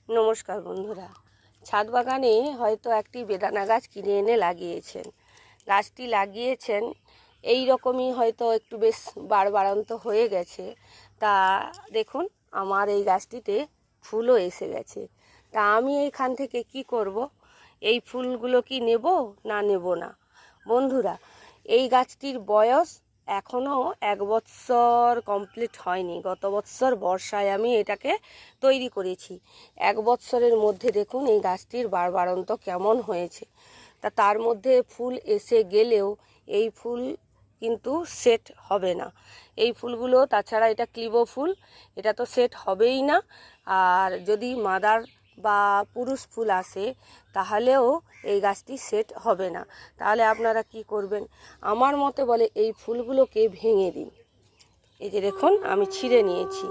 নমস্কার বন্ধুরা, ছাদ বাগানে হয়তো একটি বেদানা গাছ কিনে এনে লাগিয়েছেন। গাছটি লাগিয়েছেন এই রকমই হয়তো একটু বেশ বাড়বাড়ন্ত হয়ে গেছে। তা দেখুন, আমার এই গাছটিতে ফুলও এসে গেছে। তা আমি এইখান থেকে কি করব? এই ফুলগুলো কি নেব না নেব না? বন্ধুরা, এই গাছটির বয়স এখনও 1 বৎসর কমপ্লিট হয়নি। গত বৎসর বর্ষায় আমি এটাকে তৈরি করেছি। 1 বৎসরের মধ্যে দেখুন এই গাছটির বাড়বাড়ন্ত কেমন হয়েছে। তা তার মধ্যে ফুল এসে গেলেও এই ফুল কিন্তু সেট হবে না। এই ফুলগুলো, তাছাড়া এটা ক্লিবো ফুল, এটা তো সেট হবেই না। আর যদি মাদার বা পুরুষ ফুল আসে তাহলেও এই গাছটি সেট হবে না। তাহলে আপনারা কি করবেন? আমার মতে বলে এই ফুলগুলোকে ভেঙে দিন। এই যে দেখুন, আমি ছিঁড়ে নিয়েছি।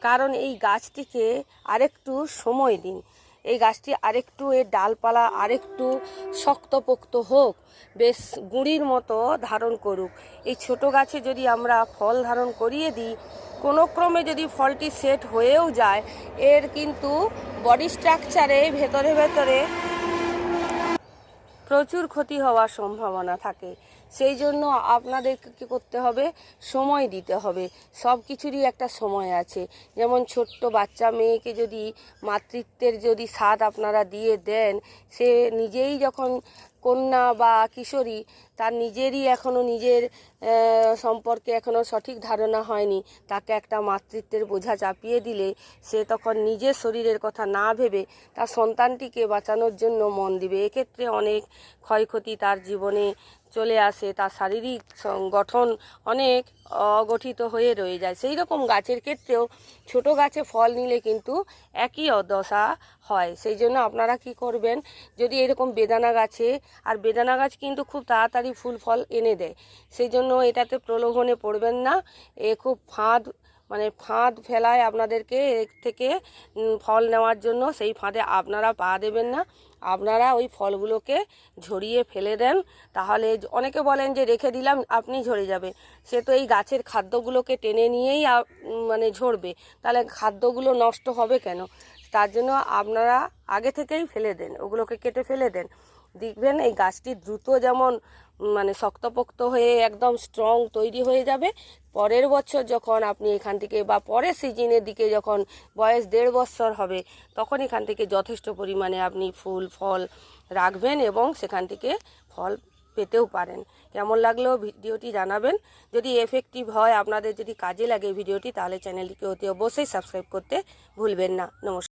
কারণ এই গাছটিকে আরেকটু সময় দিন। এই গাছটি আরেকটু, এর ডালপালা আরেকটু শক্তপোক্ত হোক, বেশ গুঁড়ির মতো ধারণ করুক। এই ছোট গাছে যদি আমরা ফল ধারণ করিয়ে দিই, কোনো ক্রমে যদি ফলটি সেট হয়েও যায়, এর কিন্তু বডি স্ট্রাকচারে ভেতরে ভেতরে প্রচুর ক্ষতি হওয়ার সম্ভাবনা থাকে। সেই জন্য আপনাদেরকে কী করতে হবে? সময় দিতে হবে। সব কিছুরই একটা সময় আছে। যেমন ছোট্ট বাচ্চা মেয়েকে যদি মাতৃত্বের যদি স্বাদ আপনারা দিয়ে দেন, সে নিজেই যখন কন্যা বা কিশোরী, তার নিজেরই এখনও নিজের সম্পর্কে এখনও সঠিক ধারণা হয়নি, তাকে একটা মাতৃত্বের বোঝা চাপিয়ে দিলে সে তখন নিজের শরীরের কথা না ভেবে তার সন্তানটিকে বাঁচানোর জন্য মন দিবে। এক্ষেত্রে অনেক ক্ষয়ক্ষতি তার জীবনে চলে আসে, তার শারীরিক গঠন অনেক অগঠিত হয়ে রয়ে যায়। সেই রকম গাছের ক্ষেত্রেও ছোট গাছে ফল নিলে কিন্তু একই দশা হয়। সেই জন্য আপনারা কি করবেন? যদি এরকম বেদানা গাছে, আর বেদানা গাছ কিন্তু খুব তাড়াতাড়ি ফুল ফল এনে দেয়, সেই জন্য এটাতে প্রলোভনে পড়বেন না। এ খুব ফাঁদ ফেলায় আপনাদেরকে এর থেকে ফল নেওয়ার জন্য। সেই ফাঁদে আপনারা পা দেবেন না। আপনারা ওই ফলগুলোকে ঝরিয়ে ফেলে দেন। তাহলে অনেকে বলেন যে রেখে দিলাম আপনি ঝরে যাবে। সে তো এই গাছের খাদ্যগুলোকে টেনে নিয়েই ঝরবে। তাহলে খাদ্যগুলো নষ্ট হবে কেন? তার জন্য আপনারা আগে থেকেই ফেলে দেন, ওগুলোকে কেটে ফেলে দেন। দেখবেন এই গাছটি দ্রুত যেমন শক্তপোক্ত হয়ে একদম স্ট্রং তৈরি হয়ে যাবে। পরের বছর যখন আপনি এখান থেকে, বা পরের সিজনের দিকে যখন বয়স 1.5 বৎসর হবে, তখন এখান থেকে যথেষ্ট পরিমাণে আপনি ফুল ফল রাখবেন এবং সেখান থেকে ফল পেতেও পারেন। কেমন লাগলো ভিডিওটি জানাবেন। যদি এফেক্টিভ হয়, আপনাদের যদি কাজে লাগে ভিডিওটি, তাহলে চ্যানেলটিকে অতি অবশ্যই সাবস্ক্রাইব করতে ভুলবেন না। নমস্কার।